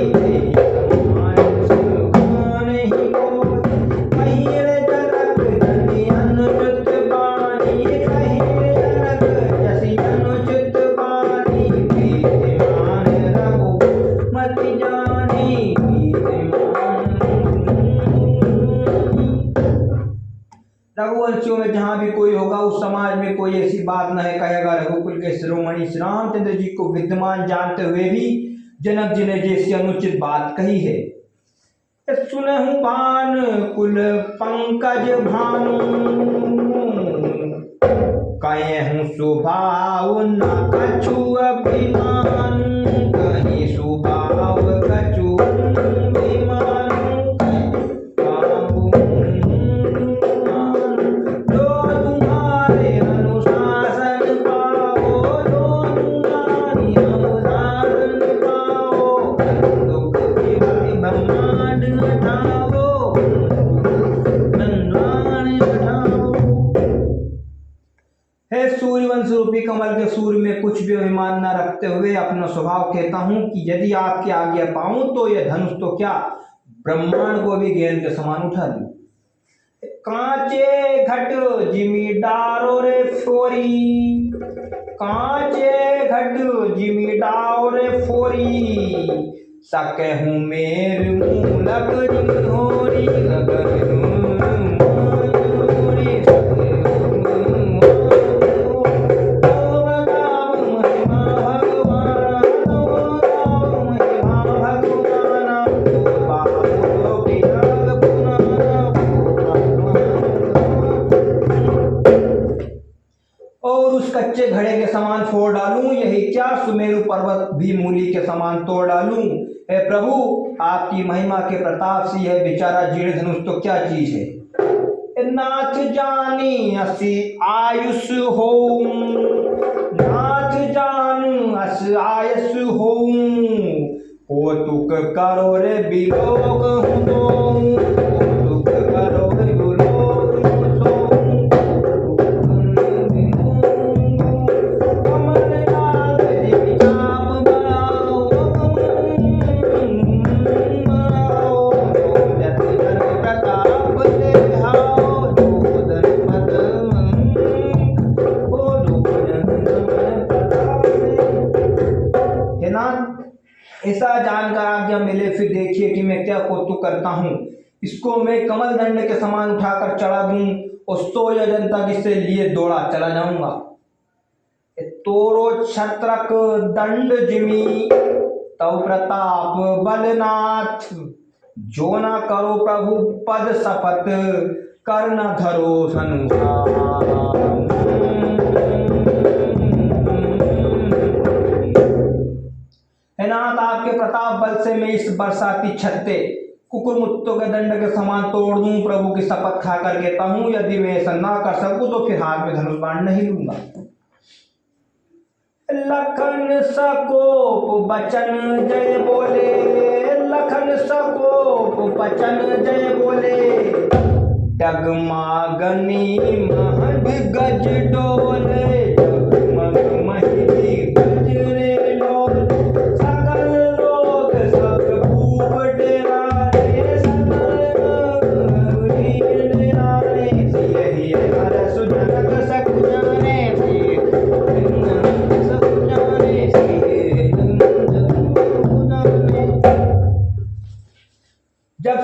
समाज नहीं कोई, कहीं जनक जनि अनुचित बानी, कहीं जनक जसि अनुचित बानी, कीर्तिमान रघुमति जानी, रघुवंशियों में जहां भी कोई होगा उस समाज में कोई ऐसी बात न है कहेगा रघुकुल के शिरोमणि श्री रामचंद्र जी को विद्यमान जानते हुए भी जनक जी ने जैसी अनुचित बात कही है। सुनहु पान कुल पंकज भानु, कहेहु स्वभाव न कछु अभिमान, कहीं स्वभाव कछु अभिमान, सूर्यवंश रूपी कमल के सूर्य में कुछ भी अभिमान न रखते हुए अपना स्वभाव कहता हूं कि यदि आपकी आज्ञा पाऊं तो यह धनुष तो क्या ब्रह्मांड को भी गेंद के समान उठा दूं। कांचे घट जिमी डारो रे फोरी, कांचे घट जिमी डारो रे फोरी, सकहूं मेर मूलक जिघोरी, कच्चे घड़े के समान फोड़ डालूं, यही क्या सुमेरु पर्वत भी मूली के समान तोड़ डालूं। हे प्रभु, आपकी महिमा के प्रताप से यह बेचारा जीर्ण धनुष तो क्या चीज है। नाथ जानी असी आयुष हो, नाथ जान अस आयुष हो, कौतुक करो रे बिलोक हूँ, कौतुक करो रे बिलोक ऐसा जानकर आज्ञा मिले, फिर देखिए कि मैं क्या कौतुक करता हूँ। इसको मैं कमल दंड के समान उठाकर चढ़ा दूं और 100 योजन तक इसे लिए दौड़ा चला जाऊंगा। तोरो छत्रक दंड जिमी, तव प्रताप बलनाथ, जो न करो प्रभु पद शपथ, कर न धरो संसार। हे नाथ, आपके प्रताप बल से मैं इस बरसाती छत्ते कुकुरमुत्तों के दंड के समान तोड़ दूं। प्रभु की शपथ खाकर कहता हूं, यदि मैं ऐसा ना कर सकूं तो फिर हाथ में धनुष बाण नहीं लूंगा। लखन सकोप बचन जय बोले, लखन सकोप बचन जय बोले, डगमागनी महग गज डोले, डगमग महगी गज रे डोले, सकल लोग सब भूप डेरारे, सकल डेरारे, यही हरस जनक सकु जाने, जब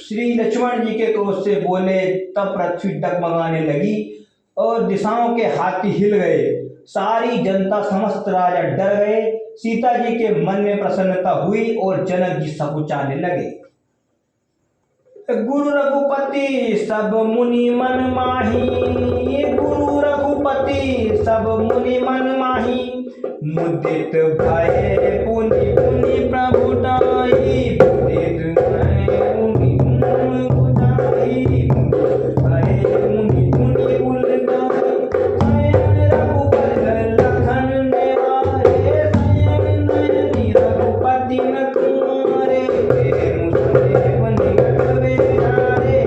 श्री लक्ष्मण जी के क्रोध से बोले तब पृथ्वी डगमगाने लगी और दिशाओं के हाथी हिल गए सारी जनता समस्त राजा डर गए। सीता जी के मन में प्रसन्नता हुई और जनक जी सकुचाने लगे। गुरु रघुपति सब मुनि मन माही, गुरु रघुपति सब मुनि मन माही, मुदित भय पुनि पुनि प्रभु ताई, मुदित भय पुनि पुनि बुझाई, भय पुनि पुनि बुलगाई, शयन रघुबर लखन निवारे, शयन नयनि रघुपति न कुमारे, मुसलेब निकट बिरारे,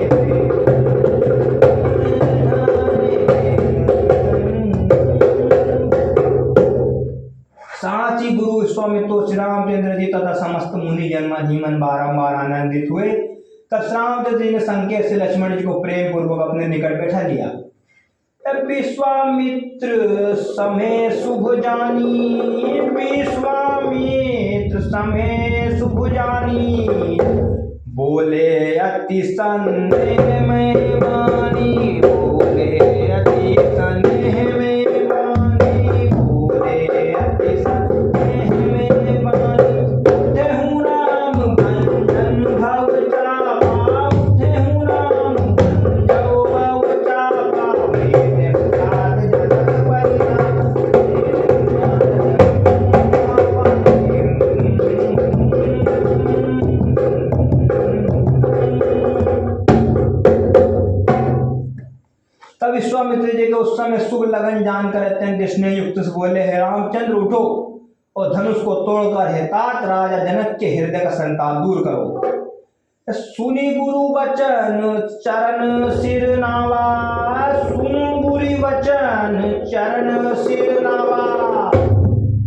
साची गुरु विश्वामित्र श्री रामचंद्र जी तथा समस्त मुनि जन्मधीमन बारंबार आनंदित हुए। तब श्री रामचंद्र जी ने संकेत से लक्ष्मण जी को प्रेम पूर्वक अपने निकट बैठा लिया। विश्वामित्र समय शुभ जानी, विश्वामित्र समय शुभ जानी, बोले अति संदेह में वाणी, बोले अति संदेह में वाणी, बोले अति संदेह में वाणी, उठहु राम भंजन भव चापा, उठहु राम भंजन भव चापा, मेरे साथ जनक परिवार, तब विश्वामित्र जी के उस समय शुभ लगन जानकर अत्यंत स्नेह युक्त से बोले, हे रामचंद्र उठो और धनुष को तोड़कर हे तात राजा जनक के हृदय का संताप दूर करो। सुनी गुरु वचन चरण सिर नावा, सुनु गुरु वचन चरण सिर नावा,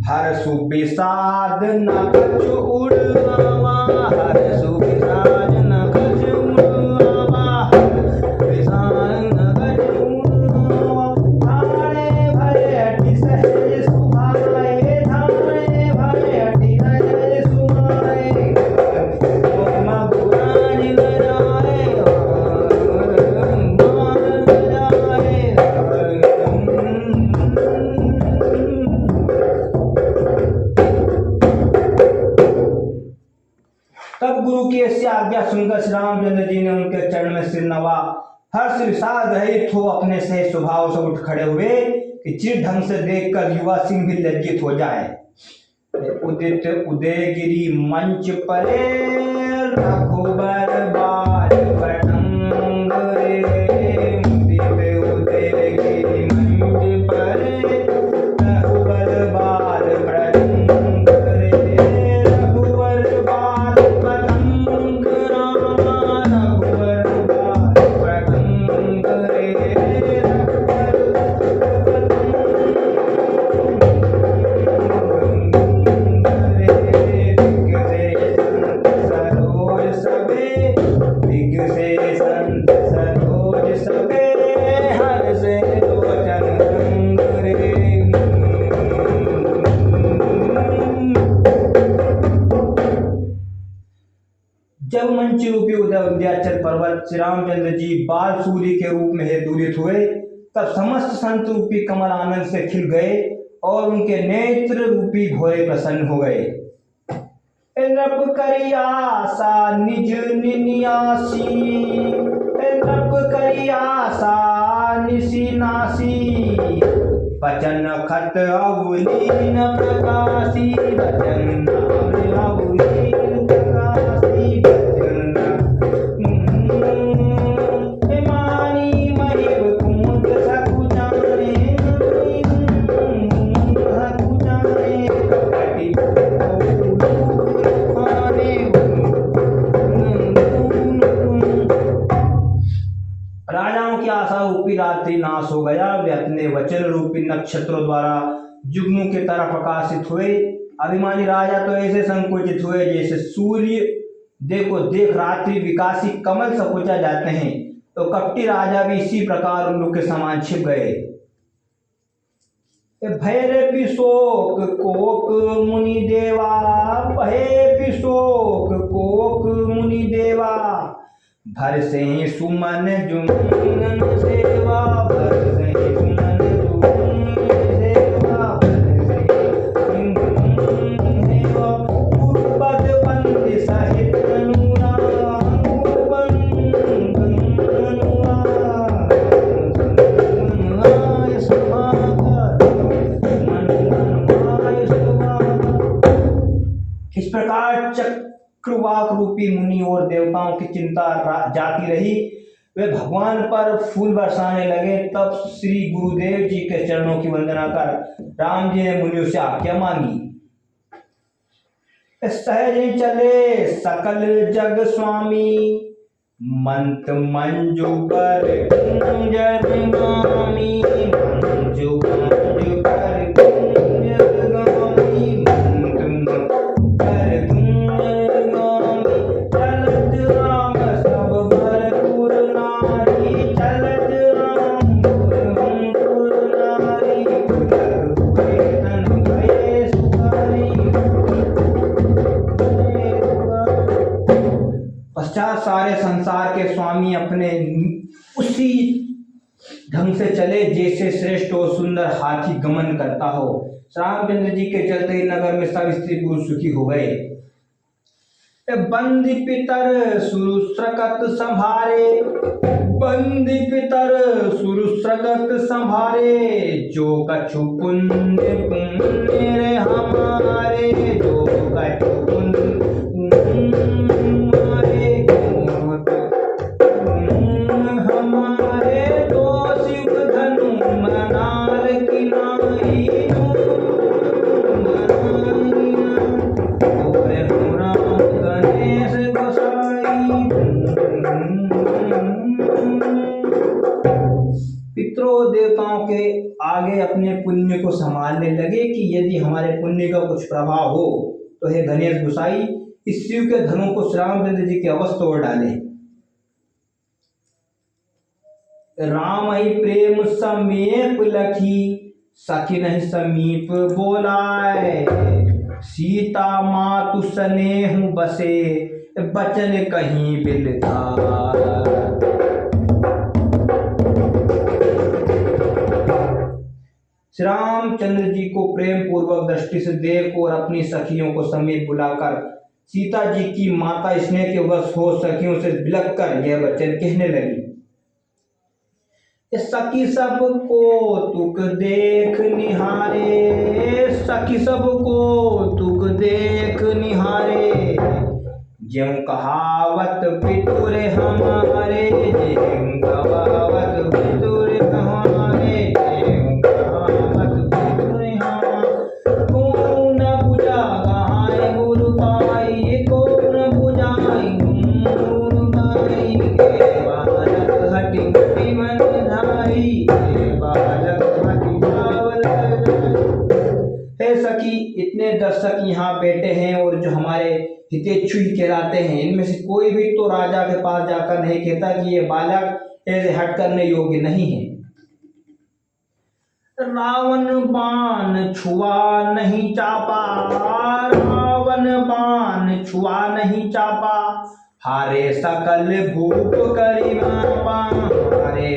हर सुबिसाद न कछु उड़ावा, हर सुबिसाद न कछु उड़ावा, हर बिसाद न कछु उड़ावा, धारे भरे अति सहज सुभाए, धारे भरे अति सहज सुभाए, ओमा पुराण लगाए, मान लगाए। तब गुरु की ऐसी आज्ञा सुनकर श्री रामचंद्र जी ने उनके चरण में सिर नवा, हर्ष विषाद रहित हो अपने सही स्वभाव से उठ खड़े हुए कि चिर ढंग से देखकर युवा सिंह भी लज्जित हो जाए। उदित उदयगिरी मंच परे, रघुबर बारी पटंग रे, उदित उदयगिरी मंच परे, रघुबर बार पटंग रे, रघुबर बार पटंग रामा, रघुबर बार पटंग रे, सरोज सबे, दिग से संत सरोज सबे, हर से लोचन रंग रे। जब मंच रूपी उदयाचल पर्वत श्री रामचंद्र जी बाल सूर्य के रूप में हेतुलित हुए, तब समस्त संत रूपी कमल आनंद से खिल गए और उनके नेत्र रूपी भोरे प्रसन्न हो गए। नप करी आशा निज निन्यासी, नप करी आशा निसी नासी, बचन खत अवलीन प्रकाशी, बचन अवलीन प्रकाशी, बचन मानी महिब कुमुद सकुचाने, सकुचाने, कपटी राजाओं की आशा रूपी रात्रि नाश हो गया। वे अपने वचन रूपी नक्षत्रों द्वारा जुगनू की तरह प्रकाशित हुए। अभिमानी राजा तो ऐसे संकुचित हुए जैसे सूर्य देखो देख रात्रि विकासी कमल सकुचा जाते हैं, तो कपटी राजा भी इसी प्रकार उन लोग के समान छिप गए। भैर शोक कोक मुनि देवा, भय शोक कोक मुनि देवा, भर से सुमन जुमन सेवा, भर से सुमन जुमन सेवा, जहाँ चक्रवाक रूपी मुनि और देवताओं की चिंता जाती रही, वे भगवान पर फूल बरसाने लगे। तब श्री गुरुदेव जी के चरणों की वंदना कर राम जी ने मुनियों से आज्ञा मांगी। सहज चले सकल जग स्वामी, मंत मंजू पर कुंजर गामी, मंजू मंजू पर कुंजर गामी, मंत पर कुंजर गामी। चलत राम सब भरपुर नारी, चलत राम भरपुर नारी, तन भये सुखारी। पश्चात सारे संसार के स्वामी अपने उसी ढंग से चले जैसे श्रेष्ठ और सुंदर हाथी गमन करता हो। रामचंद्र जी के चलते ही नगर में सब स्त्री पुरुष सुखी हो गए। बंदी पितर सुरुश्रकत संभारे, बंदी पितर सुरुश्रकत संभारे, जो कछु पुण्य पुण्य हमारे, जो कछु पुण्य हमारे, तो शिव धनु मनार किनारी, राम गणेश गोसाई। पितरों देवताओं के आगे अपने पुण्य को संभालने लगे कि यदि हमारे पुण्य का कुछ प्रभाव हो तो हे गणेश गोसाई, इस शिव के धनुष को श्री रामचंद्र जी के अवश्य तोड़ डाले। राम ही प्रेम समीप लखी, सखी नहीं समीप बोलाए, सीता मातु स्नेह बसे, बचन कहीं बिलता। श्री रामचंद्र जी को प्रेम पूर्वक दृष्टि से देख और अपनी सखियों को समीप बुलाकर सीता जी की माता स्नेह के वश हो सखियों से बिलक कर यह वचन कहने लगी। सखी सब को तुक देख निहारे, सखी सब को तुक देख निहारे, ज्यों कहावत पितुर हमारे, ज्यों कहावत पितुर हमारे, ज्यों कहावत पितुर हमारे। कौन बुझा गाय गुरु पाई, कौन बुझाई गुरु पाई, के बालक हटी हटी मन धाई, के बालक हटी बावल। हे सखी, इतने दर्शक यहाँ बैठे हैं और जो हमारे हितेच्छु ही कहलाते हैं, इनमें से कोई भी तो राजा के पास जाकर नहीं कहता कि ये बालक ऐसे हट करने योग्य नहीं है। रावण बाण छुआ नहीं चापा, रावण बाण छुआ नहीं चापा, हारे सकल भूप करी मापा, हारे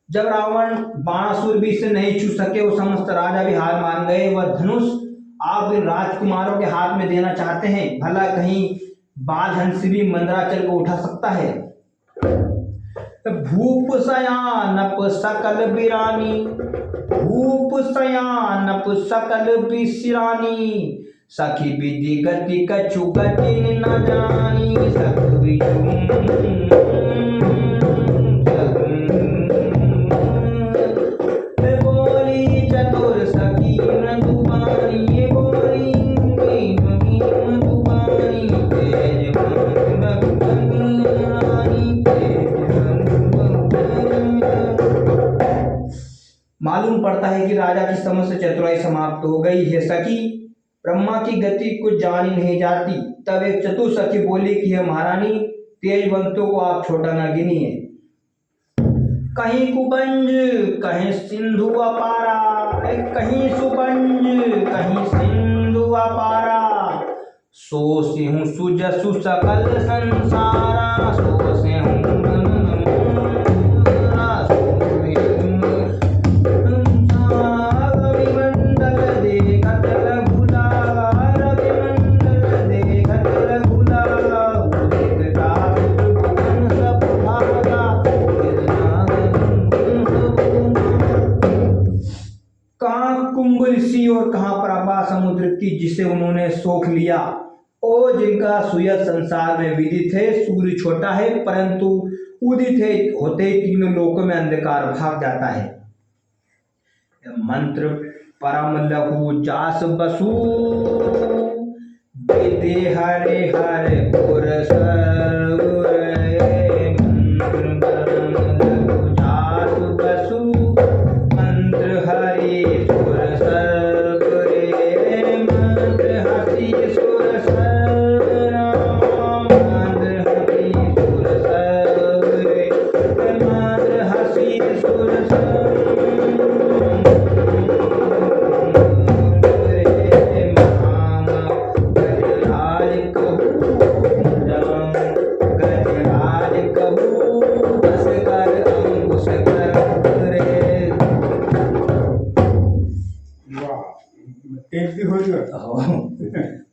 जब रावण बाणासुर भी से नहीं छू सके, वो समस्त राजा भी हार मान गए। वह धनुष आप इन राजकुमारों के हाथ में देना चाहते हैं, भला कहीं बाल हंस भी मंदराचल को उठा सकता है। भूप सयानप सकल बिरानी, भूप सयानप सकल बिसिरानी, सखी विधि गति कछु गति न जानी, सखी बोली चतुर सखी मधुबानी, बोली मधुबानी, तेज मालूम पड़ता है कि राजा की समस्त चतुराई समाप्त हो गई है सखी, ब्रह्मा की गति कुछ जानी नहीं जाती। तब एक चतुर सखी बोली कि हे महारानी, तेजवंतों को आप छोटा न गिनिए। कहीं कुबंज कहीं सिंधु अपारा, कहीं सुबंज कहीं सिंधु अपारा, सो सिंह सुजसु सकल संसारा, सो सिंह की जिसे उन्होंने सोख लिया। ओ जिनका सूर्य संसार में विदित है, सूर्य छोटा है परंतु उदित है होते ही तीनों लोकों में अंधकार भाग जाता है। मंत्र परम लघु जास बसु, वेदे हरे हरे पुर सर्व रे। मंत्र परम लघु जास बसु, मंत्र हरि सुर सर्व रे। मंत्र हरि सुर सर्व राम, मंत्र हरि सुर सर्व रे। मंत्र हरि सुर सर्व रे। महाम गजराज कहूँ राम, गजराज कहूँ बस कर अंकुश कर रे। एक भी हो गया।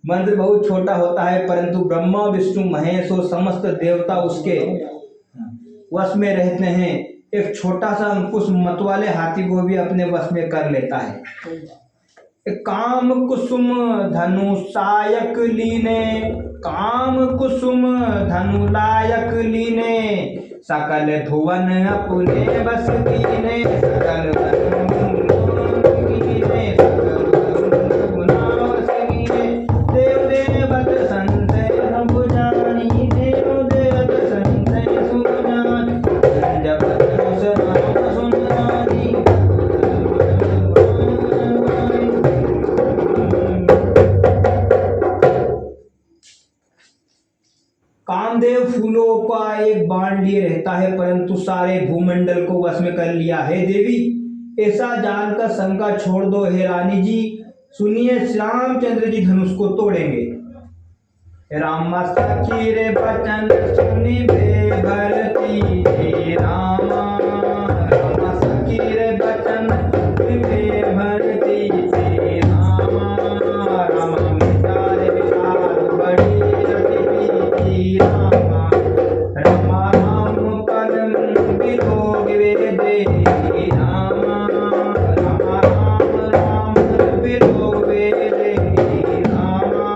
मंत्र बहुत छोटा होता है परंतु ब्रह्मा विष्णु महेश और समस्त देवता उसके वश में रहते हैं। एक छोटा सा अंकुश मतवाले हाथी को भी अपने वश में कर लेता है। काम कुसुम धनु सायक लीने, काम कुसुम धनु लायक लीने। सकल भुवन अपने बस कीने, सकल भुवन कीने, सकल भुवन बस कीने। देव देवत संतय सब जानी, देव देवत संतय सब जानी। जब धनुष नाम सुनानी, कामदेव फूलों का एक बाण लिए रहता है परंतु सारे भूमंडल को वश में कर लिया है देवी। ऐसा जानकर शंका छोड़ दो हे रानी जी। सुनिए श्री रामचंद्र जी धनुष को तोड़ेंगे। राम सखी रे बचन सुनी बे भरती हे रामा, राम सखी रे बचन सुनी बे भरती हे रामा। राम मिटारे विचार बड़ी रति रामा, रामा राम पदम विलोक वेदे रामा, रामा राम राम विलोक वेदे रामा।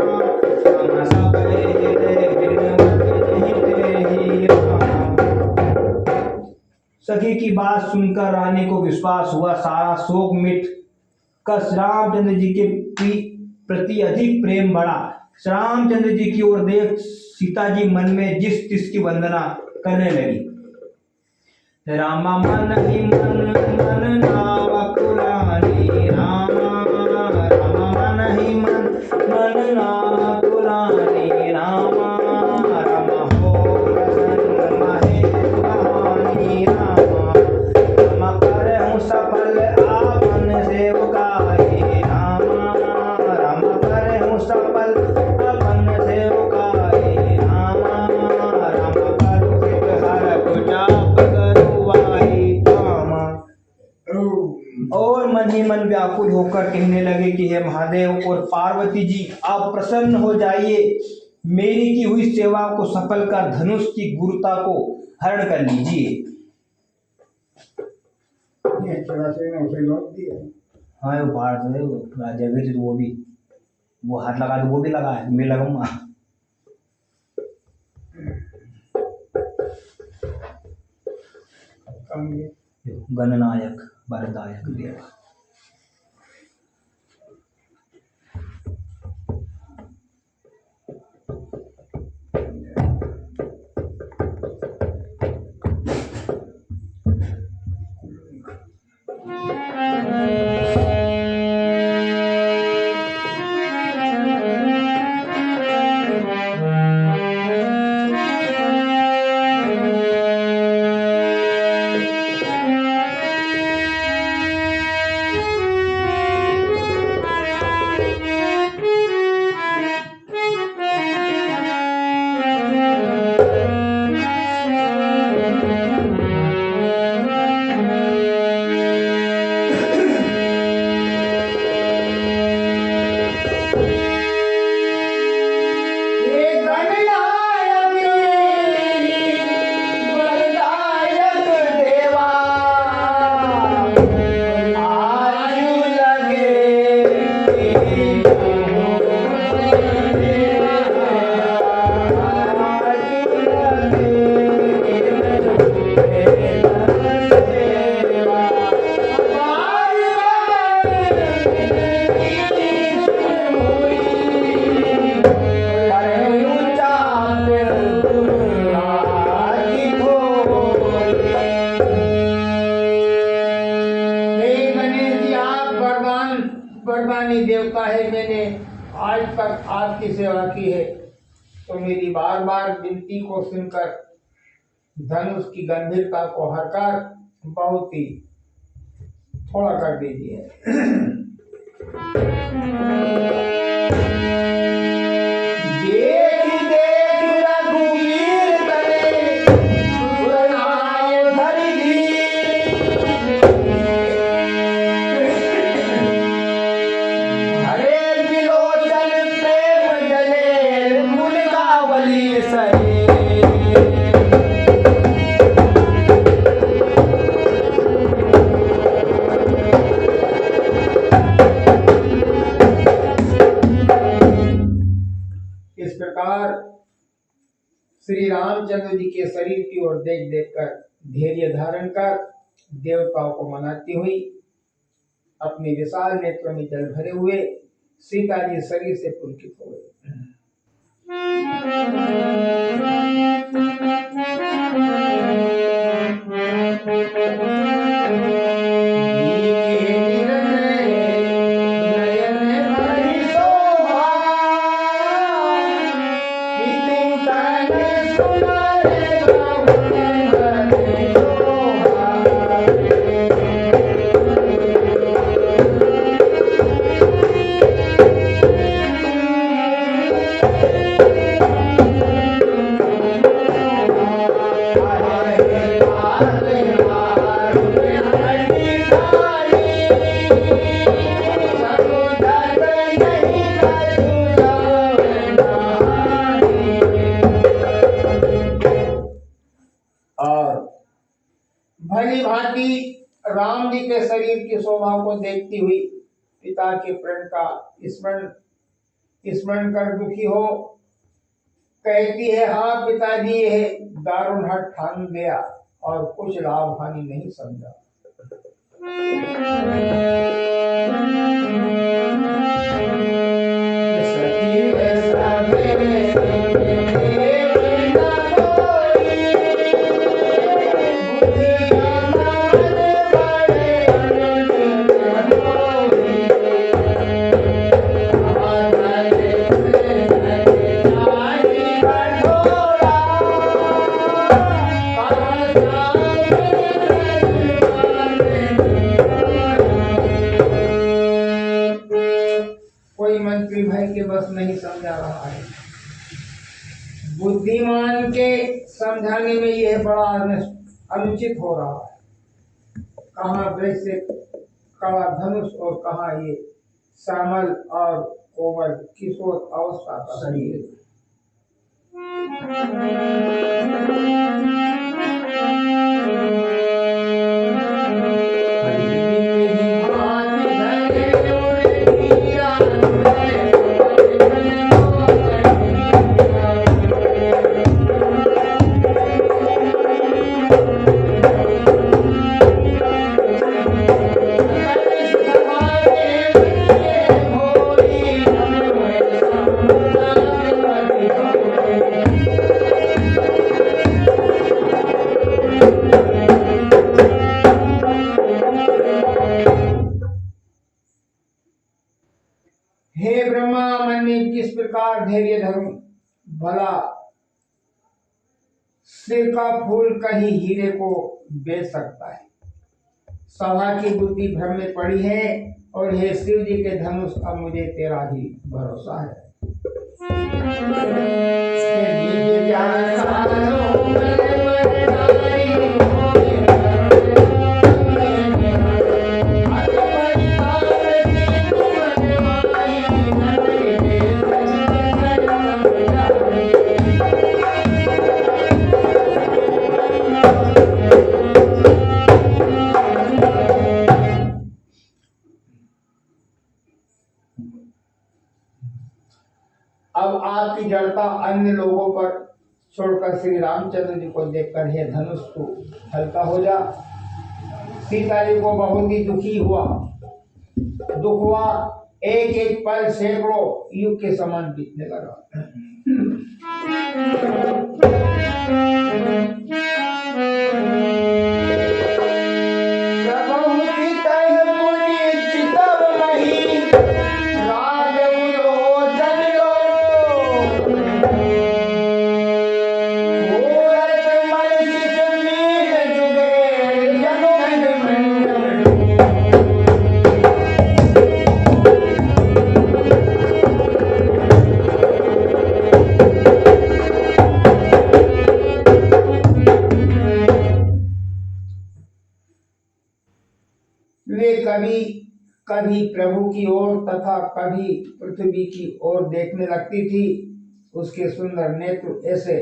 राम सबे सखी की बात सुनकर रानी को विश्वास हुआ। सारा शोक मिट कर श्री रामचंद्र जी के प्रति अधिक प्रेम बढ़ा। श्री रामचंद्र जी की ओर देख सीता जी मन में जिस तिस की वंदना करने लगी। रामा मन ही मन मन नावकुलानी, रामा रामा मन ही मन मन नावकुलानी। रामा रामा हो प्रसन्न महे कहानी। रामा रामा करहूँ सफल आपन सेवकाई। रामा रामा करहूँ सफल आपन सेवकाई। रामा रामा करू हित हरख जाप करुवाई। रामा और मन ही मन व्याकुल होकर कहने लगे कि हे महादेव और पार्वती जी, आप प्रसन्न हो जाइए। मेरी की हुई सेवा को सफल कर धनुष की गुरुता को हरण कर लीजिए। ये चला से ना उसे लौट दिया। हाँ वो बाहर से वो राजा गए थे तो वो भी वो हाथ लगा तो वो भी लगा है, मैं लगाऊंगा। काम ये गणनायक वरदायक देवा। चाहे मैंने आज तक आपकी सेवा की है, तो मेरी बार बार विनती को सुनकर धनुष की गंभीरता को हरकर बहुत ही थोड़ा कर दीजिए। देख देख रघुवीर तने सुरनाय धरि हरे बिलोचन प्रेम जले मुनगावली सहे। इस प्रकार श्री रामचंद्र जी के शरीर की ओर देख देख कर धैर्य धारण कर देवताओं को मनाती हुई अपने विशाल नेत्रों में जल भरे हुए सीता जी शरीर से पुलकित हो गए। भली भांति राम जी के शरीर की शोभा को देखती हुई पिता के प्रण का स्मरण कर दुखी हो कहती है, हाँ पिताजी, यह दारुण हट ठान गया और कुछ लाभ हानि नहीं समझा। कोई मंत्री भाई के बस नहीं समझा रहा है। बुद्धिमान के समझाने में यह बड़ा अनुचित हो रहा है। कहाँ वैसे कड़ा धनुष और कहाँ ये श्यामल और कोमल किशोर अवस्था का शरीर। हे ब्रह्मा, मैंने किस प्रकार धैर्य धरूं? भला सिर का फूल कहीं हीरे को बेच सकता है। सभा की बुद्धि भ्रम में पड़ी है और हे शिव जी के धनुष, अब मुझे तेरा ही भरोसा है। अब आपकी जड़ता अन्य लोगों पर छोड़कर श्री रामचंद्र जी को देखकर हे धनुष तू हल्का हो जा। सीता जी को बहुत ही दुख हुआ। एक एक पल सैकड़ों युग के समान बीतने लगा। राज वे कभी कभी प्रभु की ओर तथा कभी पृथ्वी की ओर देखने लगती थी। उसके सुंदर नेत्र ऐसे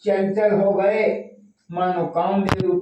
चंचल हो गए मानो कामदेव रूपी